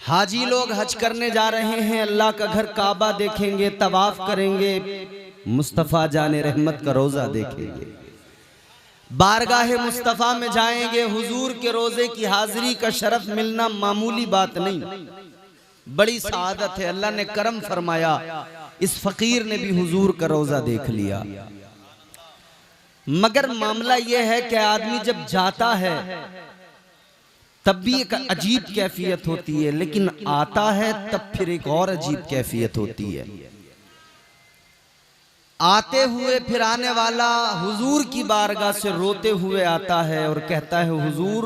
हाजी लोग हज करने जा रहे हैं, अल्लाह का घर काबा देखेंगे, तवाफ करेंगे, मुस्तफ़ा जाने रहमत का रोज़ा देखेंगे, बारगाह मुस्तफ़ा में जाएंगे। हुजूर के रोज़े की हाजिरी का शरफ मिलना मामूली बात नहीं, बड़ी सआदत है। अल्लाह ने करम फरमाया, इस फकीर ने भी हुजूर का रोज़ा देख लिया। मगर मामला यह है कि आदमी जब जाता है तब भी एक अजीब कैफियत होती है, लेकिन आता है तब फिर एक और अजीब कैफियत होती है। आते हुए फिर आने वाला हुजूर की बारगाह से रोते हुए आता है और कहता है, हुजूर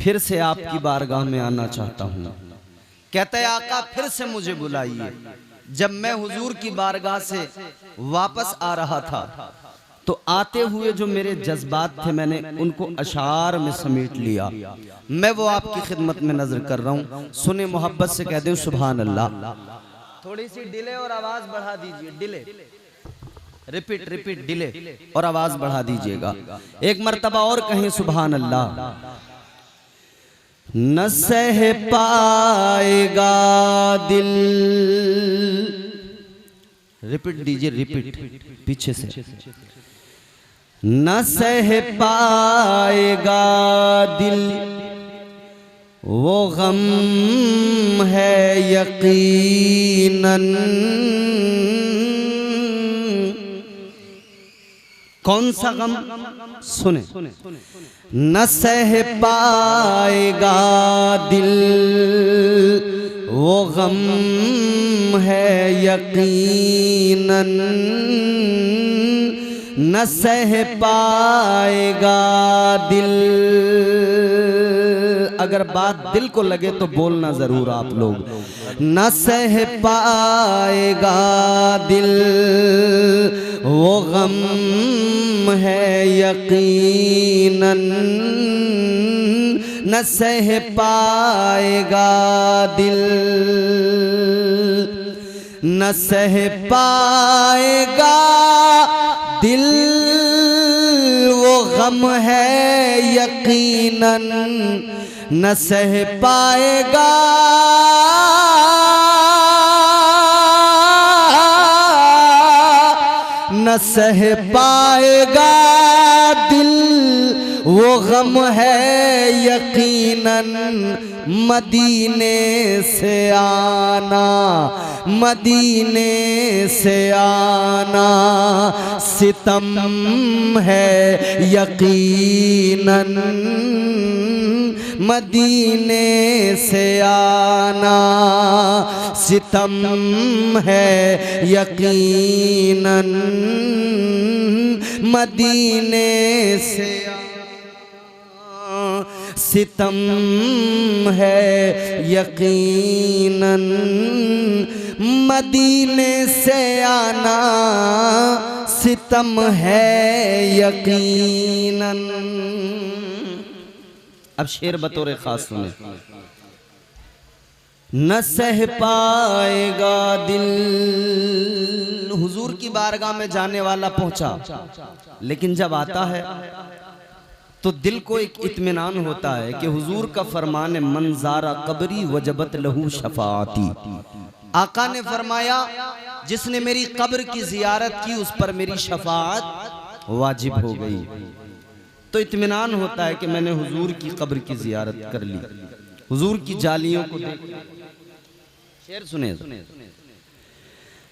फिर से आपकी बारगाह में आना चाहता हूं। कहता है, आका फिर से मुझे बुलाइए। जब मैं हुजूर की बारगाह से वापस आ रहा था तो आते हुए जो मेरे जज्बात थे मैंने उनको अशार में समेट लिया। मैं वो आपकी खिदमत में नजर कर रहा हूँ, सुने मोहब्बत से कह दे सुभान अल्लाह। थोड़ी सी डिले और आवाज बढ़ा दीजिए, डिले, रिपीट रिपीट, डिले और आवाज बढ़ा दीजिएगा। एक मर्तबा और कहें सुभान अल्लाह। न सह पाएगा दिल, रिपीट दीजिए, रिपीट पीछे से। न सह पाएगा दिल वो गम है यकीनन। कौन सा गम? सुने। न सह पाएगा दिल वो गम है यकीनन, न सह पाएगा दिल। अगर बात दिल को लगे तो बोलना जरूर आप लोग। न सह पाएगा दिल वो गम है यकीनन, न सह पाएगा दिल, न सह पाएगा दिल वो गम है यकीनन, न सह पाएगा न सह पाएगा दिल वो गम है यकीनन। मदीने से आना, मदीने से आना सितम है यकीनन, मदीने से आना सितम है यकीनन, मदीने से सितम है यकीनन, मदीने से आना सितम है यकीनन। अब शेर बतौर खास सुने। न सह पाएगा दिल, हुजूर की बारगाह में जाने वाला पहुंचा, लेकिन जब आता है तो दिल को एक इत्मीनान होता है कि हुजूर का फरमान मंजारा कब्री वजबत लहू शफाअती। आका ने फरमाया, जिसने मेरी कब्र की जियारत की उस पर मेरी शफाअत वाजिब हो गई। तो इत्मीनान होता है कि मैंने हुजूर की कब्र की जियारत कर ली, हुजूर की जालियों को देख। शेर सुने।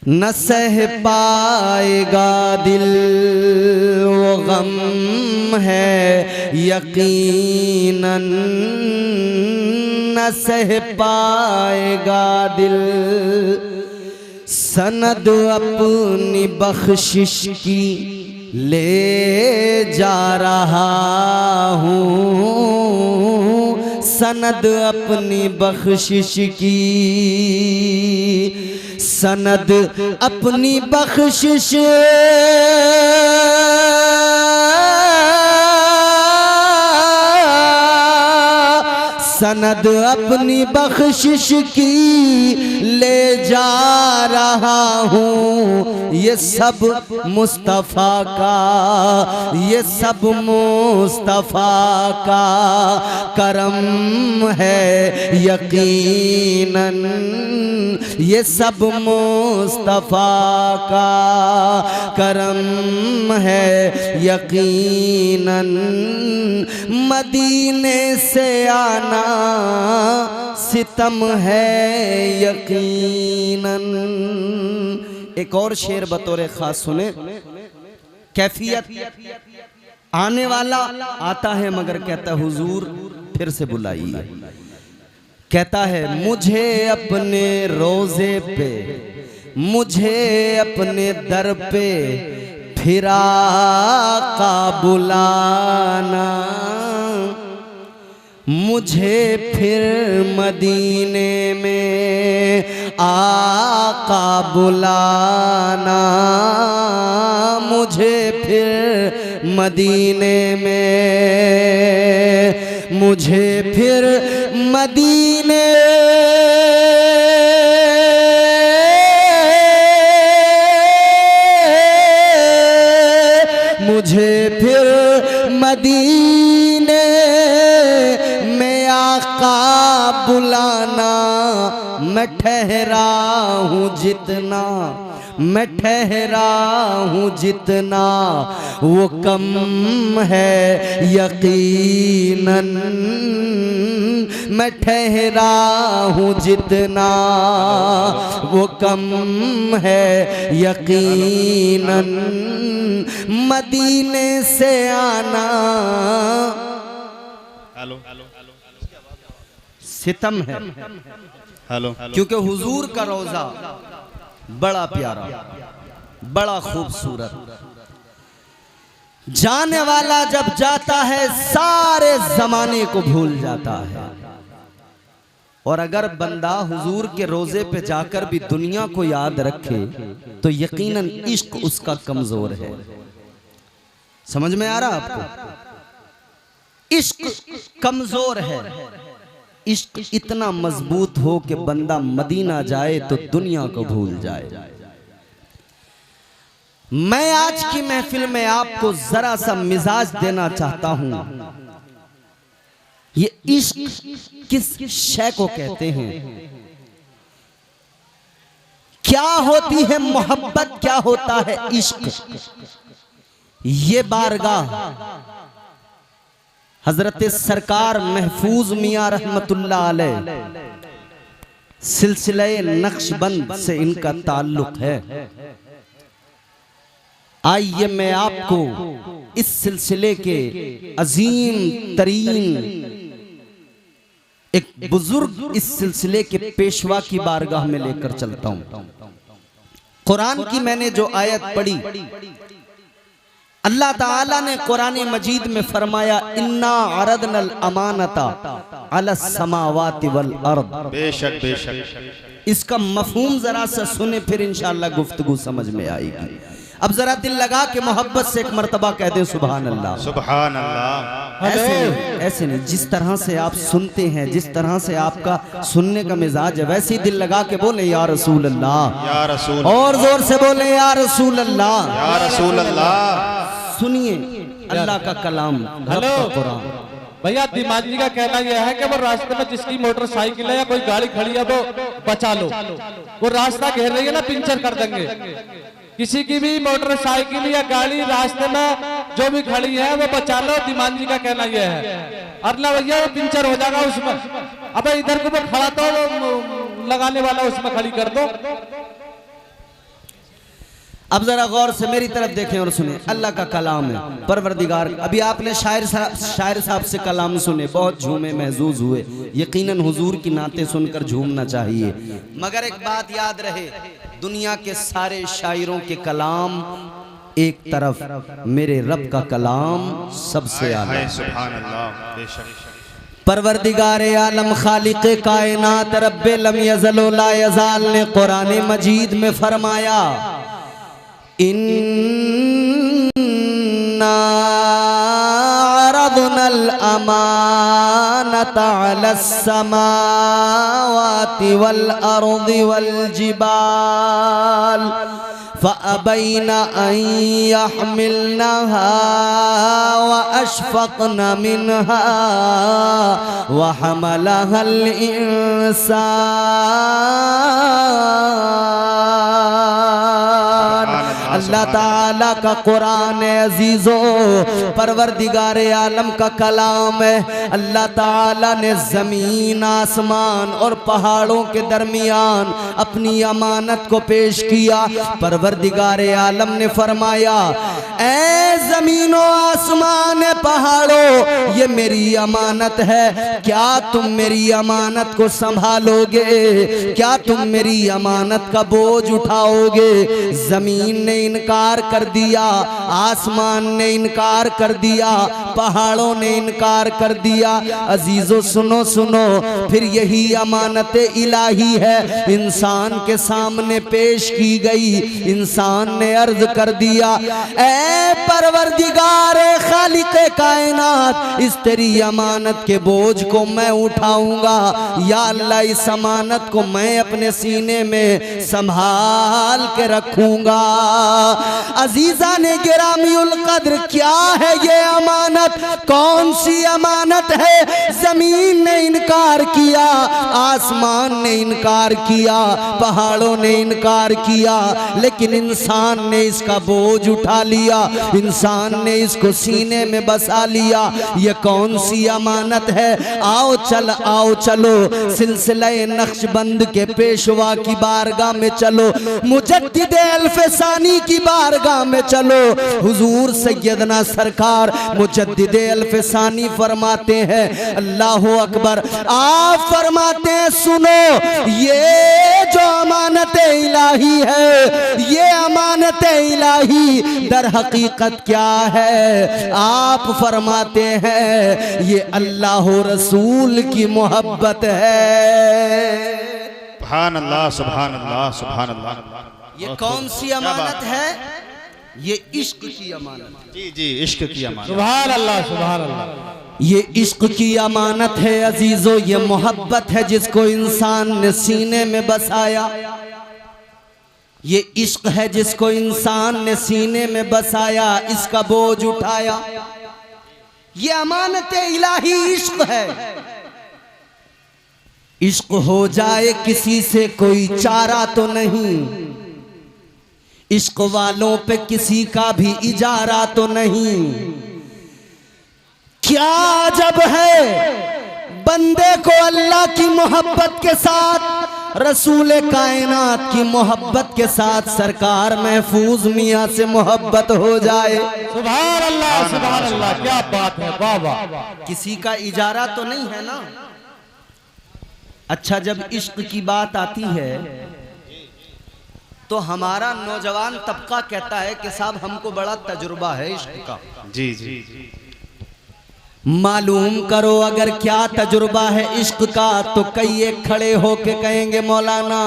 न सह पाएगा दिल वो गम है यकीनन, न सह पाएगा दिल। सनद अपनी बख्शिश की ले जा रहा हूँ, सनद अपनी बख्शिश की, सनद अपनी बख्शिश सनद अपनी बख्शिश की ले जा रहा हूँ। ये सब मुस्तफ़ा का, ये सब मुस्तफ़ा का करम है यकीनन, ये सब मुस्तफ़ा का करम है यकीनन। मदीने से आना सितम है यकीनन। एक और शेर बतौर खास सुने। कैफियत आने वाला आता है मगर कहता हुजूर फिर से बुलाइए। कहता है मुझे अपने रोजे पे, मुझे अपने दर पे फिर आका बुलाना, मुझे फिर मदीने में आका बुलाना, मुझे फिर मदीने में, मुझे फिर मदीने मुझे फिर मदीने में आका बुलाना। मैं ठहरा हूँ जितना, मैं ठहरा हूँ जितना वो कम है यकीनन। मैं ठहरा हूँ जितना वो कम है यकीनन। मदीने से आना सितम है, क्योंकि हुजूर का रोजा बड़ा प्यारा, बड़ा खूबसूरत। जाने वाला जब जाता है सारे जमाने को भूल जाता है। और अगर बंदा हुजूर के रोजे पे जाकर भी दुनिया को याद रखे तो यकीनन इश्क उसका कमजोर है। समझ में आ रहा आपको? इश्क कमजोर है। इश्क इतना मजबूत हो कि बंदा मदीना जाए तो दुनिया को भूल जाए। मैं आज की महफिल में आपको जरा सा मिजाज देना चाहता हूं। ये इश्क किस शय को कहते हैं, क्या होती है मोहब्बत, क्या होता है इश्क, ये बारगाह हजरत सरकार महफूज मियां रहमतुल्लाह अलैह सिलसिले नक्शबंद से इनका ताल्लुक है। आइए मैं आपको इस सिलसिले के अजीम तरीन एक बुजुर्ग इस सिलसिले के पेशवा की बारगाह में लेकर चलता हूं। कुरान की मैंने जो आयत पढ़ी, अल्लाह ताला ने कुरान मजीद में फरमाया इन्ना अरदनल अमानता अला समावाति वल अर्द। बेशक बेशक। इसका मफहूम जरा सा सुने फिर इंशाअल्लाह गुफ्तगू समझ में आएगी। अब जरा दिल लगा के मोहब्बत से एक मर्तबा कह दें सुभान अल्लाह। सुभान अल्लाह। ऐसे नहीं, जिस तरह से आप सुनते हैं, जिस तरह से आपका सुनने का मिजाज है, वैसे ही दिल लगा के बोले या रसूल अल्लाह, या रसूल, और जोर से बोले या रसूल अल्लाह, या रसूल अल्लाह। सुनिए अल्लाह का कलाम, हेलो कुरान। भैया दीमान जी का कहना यह है कि वो रास्ते में जिसकी मोटरसाइकिल है या कोई गाड़ी खड़ी है वो बचा लो। वो रास्ता घेर रही है ना, पिंचर कर देंगे। किसी की भी मोटरसाइकिल या गाड़ी रास्ते में जो भी खड़ी है वो बचा लो। दीमान जी का कहना यह है, अरला भैया वो पिंचर हो जाएगा उसमें। अबे इधर को वो खड़ा तो लगाने वाला उसमें खड़ी कर दो। अब जरा गौर से मेरी तरफ देखें और सुने, अल्लाह का कलाम है परवरदिगार। अभी आपने शायर साहब से कलाम सुने, बहुत झूमे महजूज हुए। यकीनन हुजूर की नाते सुनकर झूमना चाहिए। मगर एक बात याद रहे, दुनिया के सारे शायरों के कलाम एक तरफ, मेरे रब का कलाम सबसे आला। सुभान अल्लाह। बेशक। परवरदिगार आलम खालिक कायनात रब्बे लम यज़ल व ला यज़ाल ने कुरान मजीद में फरमाया इन्ना अरदनल अमानत अलस्समावाति वल अर्दि वल जिबाल फ़अबैना अन यहमिलनहा व अशफ़क़न मिनहा व हमलहल इंसान। अल्लाह ताला का कुरान अजीज़ो परवरदिगार आलम का कलाम है। अल्लाह ताला ने ज़मीन आसमान और पहाड़ों के दरमियान अपनी अमानत को पेश किया। परवरदिगार आलम ने फरमाया, ऐ ज़मीनो आसमान पहाड़ों, ये मेरी अमानत है, क्या तुम मेरी अमानत को संभालोगे? क्या तुम मेरी अमानत का बोझ उठाओगे? ज़मीन ने इनकार कर दिया, आसमान ने इनकार कर दिया, पहाड़ों ने इनकार कर दिया। अजीजों सुनो सुनो, फिर यही अमानत इलाही है इंसान के सामने पेश की गई। इंसान ने अर्ज कर दिया, ऐ परवरदिगार खालिक कायनात, इस तेरी अमानत के बोझ को मैं उठाऊंगा। या अल्लाह, इस अमानत को मैं अपने सीने में संभाल के रखूंगा। अजीजा ने गिरामीउल कद्र, क्या है ये अमानत? कौन सी अमानत है? जमीन ने इनकार किया, आसमान ने इनकार किया, पहाड़ों ने इनकार किया, लेकिन इंसान ने इसका बोझ उठा लिया, इंसान ने इसको सीने में बसा लिया। ये कौन सी अमानत है? आओ चलो सिलसिला नक्शबंद के पेशवा की बारगाह में चलो, मुजद्दिद अल्फसानी की बारगाह में चलो। हुजूर सैयदना सरकार मुजद्दिद अल्फसानी फरमाते हैं, अल्लाह अकबर, आप फरमाते हैं, सुनो, ये जो अमानत इलाही है, ये अमानत इलाही दर हकीकत क्या है? आप फरमाते हैं, ये अल्लाह रसूल की मोहब्बत है। सुभान अल्लाह, सुभान अल्लाह, सुभान अल्लाह। ये कौन सी अमानत है? ये इश्क की अमानत। जी जी, इश्क की अमानत। सुभान अल्लाह, सुभान अल्लाह। ये इश्क की अमानत है अजीजों, ये मोहब्बत है जिसको इंसान ने सीने में बसाया। ये इश्क है जिसको इंसान ने सीने में बसाया, इसका बोझ उठाया। ये अमानत इलाही इश्क है। इश्क हो जाए किसी से कोई चारा तो नहीं, इश्क वालों पे किसी का भी इजारा तो नहीं। क्या जब है बंदे को अल्लाह की मोहब्बत के साथ, रसूल कायनात की मोहब्बत के साथ सरकार महफूज मियाँ से मोहब्बत हो जाए। सुभान अल्लाह, सुभान अल्लाह, क्या बात है, वाह वाह। किसी का इजारा तो नहीं है ना। अच्छा, जब इश्क की बात आती है तो हमारा नौजवान तबका कहता है कि साहब हमको बड़ा तजुर्बा है इश्क का। जी जी, मालूम करो अगर क्या तजुर्बा है इश्क का, तो कई एक खड़े होके कहेंगे, मौलाना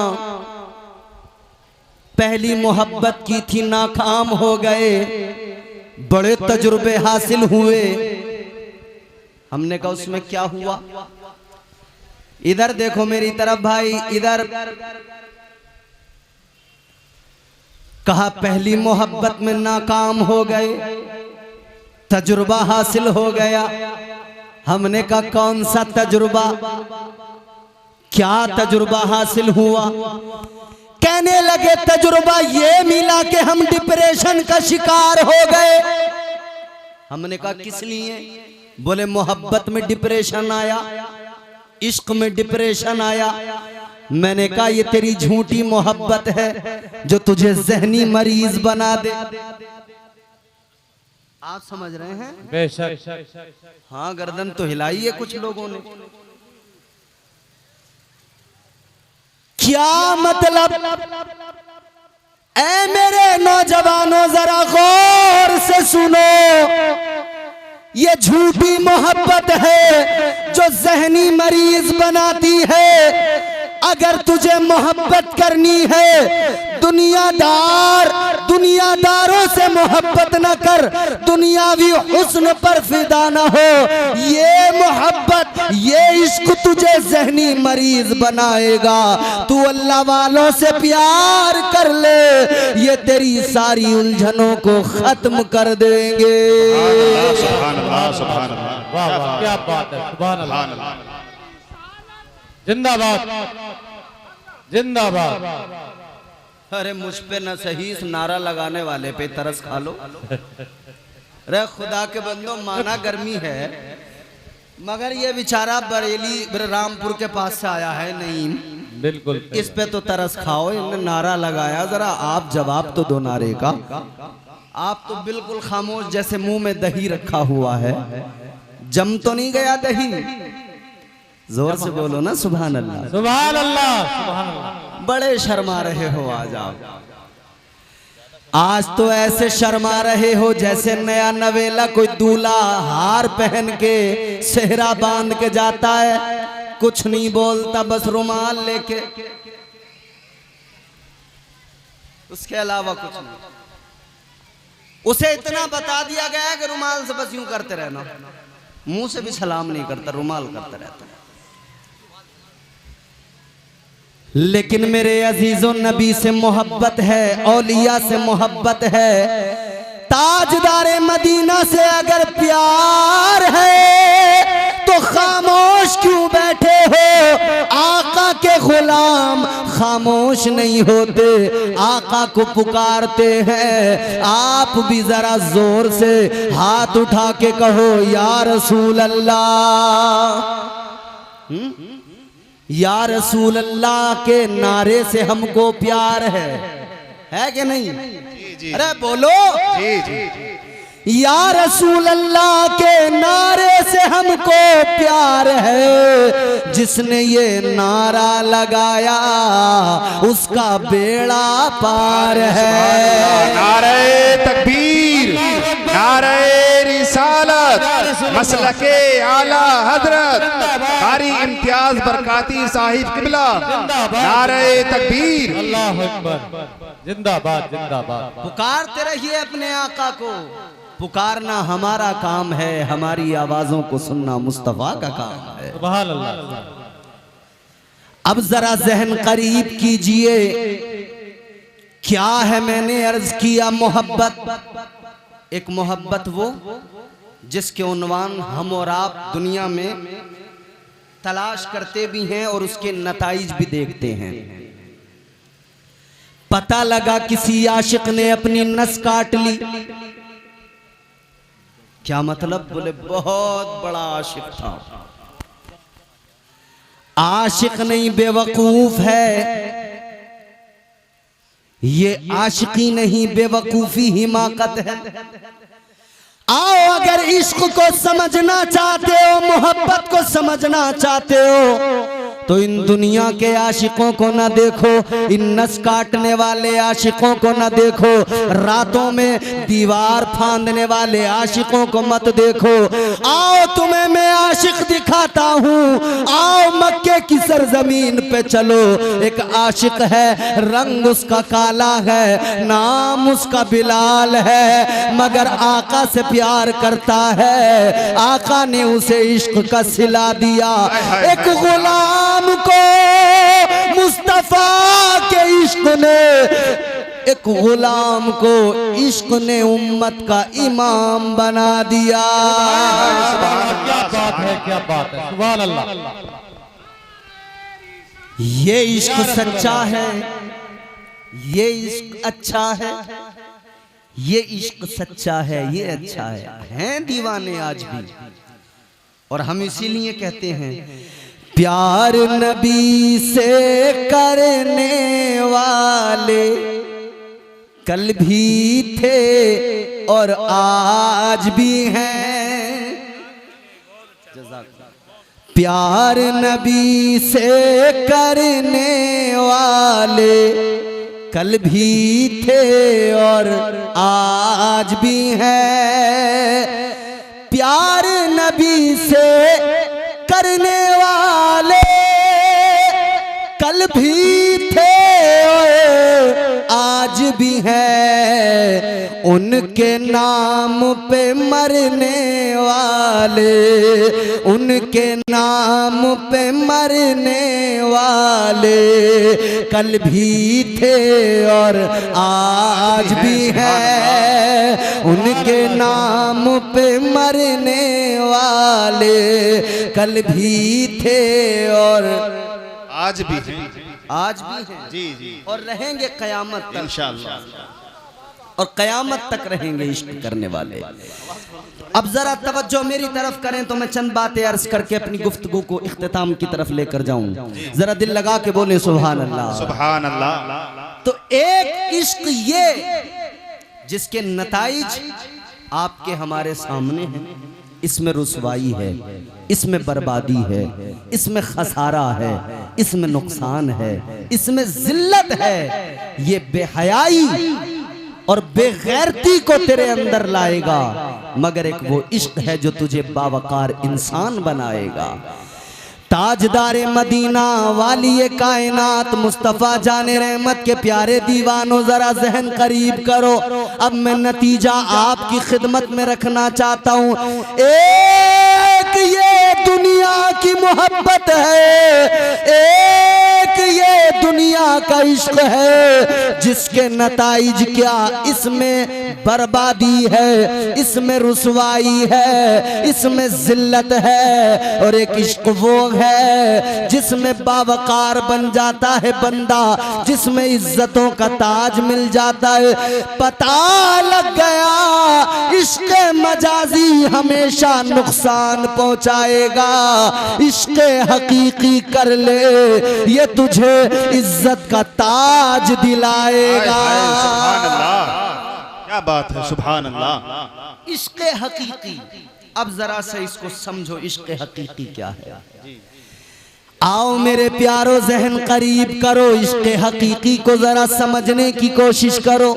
पहली मोहब्बत की थी, नाकाम हो गए, बड़े तजुर्बे हासिल हुए। हमने कहा उसमें क्या हुआ? इधर देखो मेरी तरफ भाई, इधर। कहा पहली मोहब्बत में नाकाम हो गए, तजुर्बा हासिल हो गया। हमने कहा कौन सा तजुर्बा, क्या तजुर्बा हासिल हुआ? कहने लगे तजुर्बा ये मिला कि हम डिप्रेशन का शिकार हो गए। हमने कहा किस लिए? बोले मोहब्बत में डिप्रेशन आया, इश्क में डिप्रेशन आया। मैंने कहा ये तेरी झूठी मोहब्बत है जो तुझे जहनी मरीज बना दे। आप समझ रहे हैं? बेशक। हाँ, गर्दन तो हिलाई है कुछ लोगों ने। क्या मतलब? ऐ मेरे नौजवानों जरा गौर से सुनो, ये झूठी मोहब्बत है जो जहनी मरीज बनाती है। अगर तुझे मोहब्बत करनी है दुनियादारों से मोहब्बत न कर, दुनियावी हुस्न पर फिदा न हो। ये मोहब्बत, ये इश्क तुझे जहनी मरीज बनाएगा। तू अल्लाह वालों से प्यार कर ले, ये तेरी सारी उलझनों को खत्म कर देंगे। सुभान अल्लाह, सुभान अल्लाह। वाह वाह, क्या बात है, सुभान अल्लाह। जिंदाबाद जिंदाबाद। अरे मुझ पे न सही इस नारा लगाने वाले पे तरस खा लो। रे खुदा के बंदो, माना गर्मी है, मगर ये बेचारा बरेली रामपुर के पास से आया है नईम, बिल्कुल इस पे तो तरस खाओ। इन्होंने नारा लगाया, जरा आप जवाब तो दो नारे का। आप तो बिल्कुल खामोश, जैसे मुंह में दही रखा हुआ है। जम तो नहीं गया दही? जोर से बोलो ना सुभान अल्लाह। सुभान अल्लाह, सुभान अल्लाह। बड़े शर्मा रहे हो आज तो ऐसे शर्मा रहे हो जैसे नया नवेला कोई दूल्हा हार पहन के सेहरा बांध के जाता है, कुछ नहीं बोलता, बस रुमाल लेके, उसके अलावा कुछ नहीं। उसे इतना बता दिया गया है कि रुमाल से बस यूं करते रहना, मुंह से भी सलाम नहीं करता, रुमाल करता रहता है। लेकिन मेरे अजीजों, नबी से मोहब्बत है, औलिया से मोहब्बत है, ताजदारे मदीना से अगर प्यार है तो खामोश क्यों बैठे हो? आका के गुलाम खामोश नहीं होते, आका को पुकारते हैं। आप भी जरा जोर से हाथ उठा के कहो या रसूल अल्लाह। या रसूल अल्लाह के नारे से हमको प्यार है कि नहीं? अरे बोलो। जी जी जी। या रसूल अल्लाह के नारे से हमको प्यार है, जिसने ये नारा लगाया उसका बेड़ा पार है। नारे तकबीर, नारे रिसालत, मसलके आला हजरत कारी इम्तियाज बरकाती साहिब किबला, नारे तकबीर। अल्लाह अकबर, जिंदाबाद जिंदाबाद। पुकारते रहिए अपने आका को, पुकारना हमारा काम है, हमारी आवाजों को सुनना मुस्तफा का काम है। सुभान अल्लाह। अब जरा जहन करीब कीजिए, क्या है मैंने अर्ज किया मोहब्बत। एक मोहब्बत वो जिसके उन्वान हम और आप दुनिया में तलाश करते भी हैं और उसके नताइज भी देखते हैं। पता लगा किसी आशिक ने अपनी नस काट ली, क्या मतलब? बोले बहुत बड़ा आशिक था। आशिक नहीं, बेवकूफ है। ये आशिकी नहीं, बेवकूफी हिमाकत है। आओ, अगर इश्क को समझना चाहते हो, मोहब्बत को समझना चाहते हो, तो इन दुनिया के आशिकों को न देखो, इन नस काटने वाले आशिकों को न देखो, रातों में दीवार फांदने वाले आशिकों को मत देखो। आओ तुम्हें मैं आशिक दिखाता हूँ, आओ मक्के की सरजमीन पे चलो। एक आशिक है, रंग उसका काला है, नाम उसका बिलाल है, मगर आका से प्यार करता है। आका ने उसे इश्क का सिला दिया। एक गुलाम को मुस्तफा के इश्क ने, एक गुलाम को इश्क ने उम्मत का इमाम बना दिया। क्या बात है, क्या बात है, सुभान अल्लाह। ये इश्क सच्चा है, ये इश्क अच्छा है, ये इश्क सच्चा है, ये अच्छा है। हैं दीवाने आज भी, और हम इसीलिए कहते हैं प्यार नबी से करने वाले कल भी थे और आज भी हैं। प्यार नबी से करने वाले कल भी थे और आज भी हैं। प्यार नबी से करने वाले कल भी थे आज भी है, उनके नाम पे मरने वाले, उनके नाम पे मरने वाले कल भी थे और आज भी है, उनके नाम पे मरने वाले कल भी थे और आज भी हैं। आज भी हैं जी जी और रहेंगे कयामत तक इंशाअल्लाह। और कयामत तक रहेंगे इश्क करने वाले। अब जरा तवज्जो मेरी तरफ करें तो मैं चंद बातें अर्ज करके अपनी गुफ्तगू को इख्तिताम की तरफ लेकर जाऊं। जरा दिल लगा के बोले सुभान अल्लाह। सुभान अल्लाह। तो एक इश्क ये जिसके नताइज आपके हमारे सामने हैं, इसमें रुसवाई है, इसमें बर्बादी है, इसमें खसारा है, इसमें नुकसान है, इसमें जिल्लत है। ये बेहयाई और बेगैरती को तेरे अंदर लाएगा, मगर एक वो इश्क है जो तुझे बावकार इंसान बनाएगा। ताजदारे मदीना वाली कायनात मुस्तफ़ा जाने रहमत के प्यारे दीवानों, जरा जहन करीब करो। अब मैं नतीजा आपकी खिदमत में रखना चाहता हूँ। एक ये दुनिया की मोहब्बत है, एक ये दुनिया का इश्क है जिसके नताइज क्या, इसमें बर्बादी है, इसमें रुसवाई है, इसमें जिल्लत है। और एक इश्क वो है जिसमें बावकार बन जाता है बंदा, जिसमें इज्जतों का ताज मिल जाता है। पता लग गया इश्क मजाजी हमेशा नुकसान पहुंचाएगा, इश्क हकीकी कर ले ये तुझे इज्जत का ताज दिलाएगा। सुभान अल्लाह, क्या बात है, सुभान अल्लाह। इश्क हकीकी, अब जरा से इसको समझो, इश्क हकीकी क्या है। आओ मेरे प्यारो जहन करीब करो, इश्क हकीकी को जरा समझने की कोशिश करो।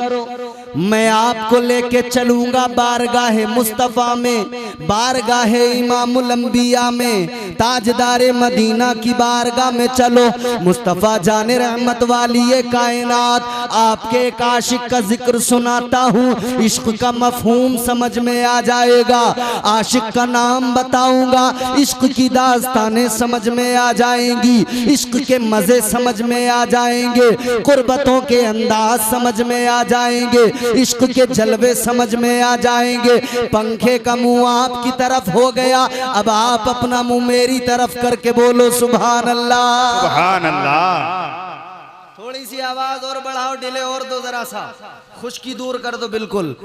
मैं आपको लेके चलूंगा बारगाहे मुस्तफ़ा में, बारगाहे इमामुल अंबिया में, ताजदारे मदीना की बारगाह में चलो। मुस्तफ़ा जाने रहमत वाली ये कायनात, आपके एक आशिक का जिक्र सुनाता हूँ, इश्क का मफहूम समझ में आ जाएगा। आशिक का नाम बताऊंगा, इश्क की दास्तानें समझ में आ जाएंगी, इश्क के मजे समझ में आ जाएंगे, कुर्बतों के अंदाज समझ में आ जाएंगे, इश्क के जलवे समझ में आ जाएंगे। पंखे का मुंह आपकी तरफ हो गया, अब आप अपना मुंह मेरी तरफ करके बोलो सुभान अल्लाह। सुभान अल्लाह। थोड़ी सी आवाज और बढ़ाओ, डिले और दो, जरा सा खुश्की दूर कर दो। बिल्कुल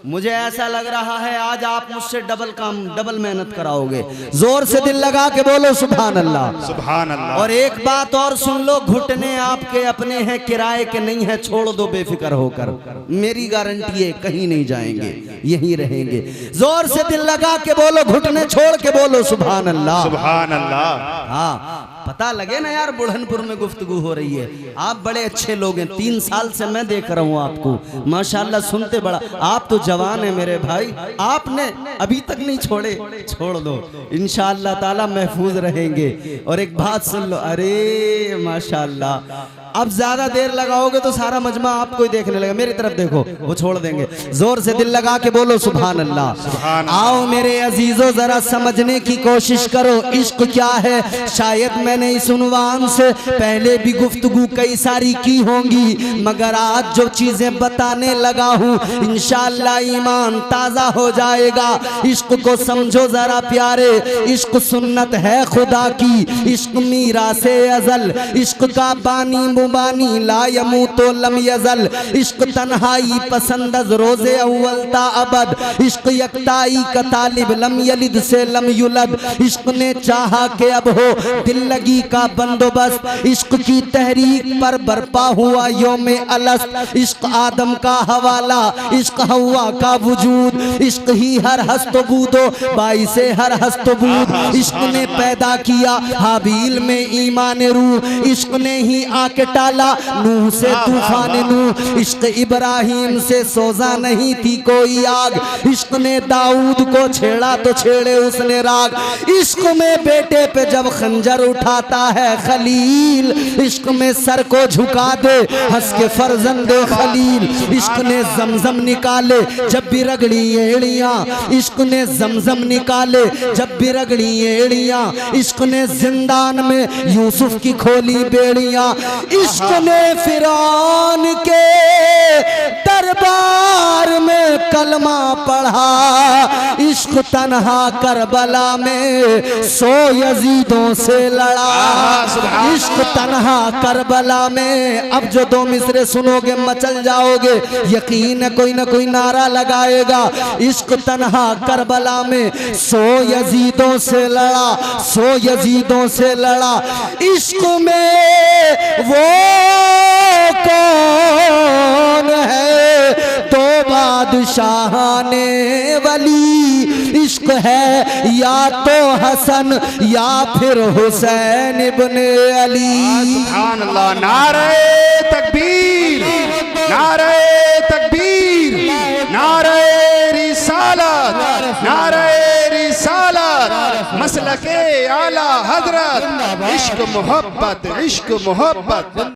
मुझे ऐसा लग रहा है आज आप मुझसे डबल काम, डबल मेहनत कराओगे। जोर से दिल लगा के बोलो सुभान अल्लाह। सुभान अल्लाह। और एक बात और सुन लो, घुटने आपके अपने हैं, किराए के नहीं है, छोड़ दो बेफिक्र होकर, मेरी गारंटी है कहीं नहीं जाएंगे, यहीं रहेंगे। जोर से दिल लगा के बोलो, घुटने छोड़ के बोलो सुभान अल्लाह। सुभान अल्लाह। हाँ, पता लगे ना यार, बुढ़नपुर में गुफ्तगू हो रही है। आप बड़े अच्छे लोग हैं, 3 साल से मैं देख रहा हूँ आपको, माशाल्लाह सुनते बड़ा। आप तो जवान है मेरे भाई, आपने अभी तक नहीं छोड़े, छोड़ दो, इंशाअल्लाह ताला महफूज रहेंगे। और एक बात सुन लो, अरे माशाल्लाह, अब ज्यादा देर लगाओगे तो सारा मजमा आपको ही देखने लगा। मेरी तरफ देखो, वो छोड़ देंगे। जोर से दिल लगा के बोलो सुभान अल्लाह। आओ मेरे अजीजों, जरा समझने की कोशिश करो, इश्क क्या है। शायद मैंने इस उन्वान से पहले भी गुफ्तगू कई सारी की होंगी, मगर आज जो चीजें बताने लगा हूँ इंशाअल्लाह ईमान ताजा हो जाएगा। इश्क को समझो जरा प्यारे, इश्क सुन्नत है खुदा की, इश्क मीरा से अजल, इश्क का बानी मुबानी ला यमूतो लम यजल, इश्क तन्हाई पसंद रोजे अव्वल ता अबद, इश्क यकताई का तालिब लम यलिद से लम युलद, इश्क ने चाहा के अब हो दिल लगी का बंदोबस्त, इश्क की तहरीक पर बरपा हुआ योमे अलस्त, इश्क आदम का हवाला, इश्क हवा का वजूद, इश्क ही हर हस्तबूदो बाई से हर हस्तबूद, इश्क ने पैदा किया हाबील में ईमान रूह, इश्क ने ही आके टाला नूह से तूफान नूह, इश्क इब्राहिम से सोजा नहीं थी कोई आग, इश्क ने दाऊद को छेड़ा तो छेड़े उसने राग, इश्क में बेटे पे जब खंजर उठाता है खलील, इश्क में सर को झुका दे हंस के फर्जंदे खलील, इश्क ने जमजम निकाले जब भी रगड़ी एड़ियां, इश्क ने जमजम निकाले जब भी रगड़ी एड़ियां, इश्क ने जिंदान में यूसुफ की खोली बेड़ियां, इश्क ने फिरौन के दरबार में कलमा पढ़ा, इश्क तन्हा करबला में 100 यजीदों से लड़ा, इश्क तन्हा करबला में। अब जो 2 मिसरे सुनोगे मचल जाओगे, यकीन है कोई ना कोई नारा लगाएगा, इश्क तन्हा करबला में 100 यजीदों से लड़ा, 100 यजीदों से लड़ा, इश्क में वो कौन है तो बादशाहाने वली, इश्क है या तो हसन या फिर हुसैन इब्ने अली। सुभान अल्लाह, नारे तकबीर, नारे तकबीर, नारे रिसालत, नारे रिसालत, मसलके आला हजरत, इश्क मोहब्बत, इश्क मोहब्बत।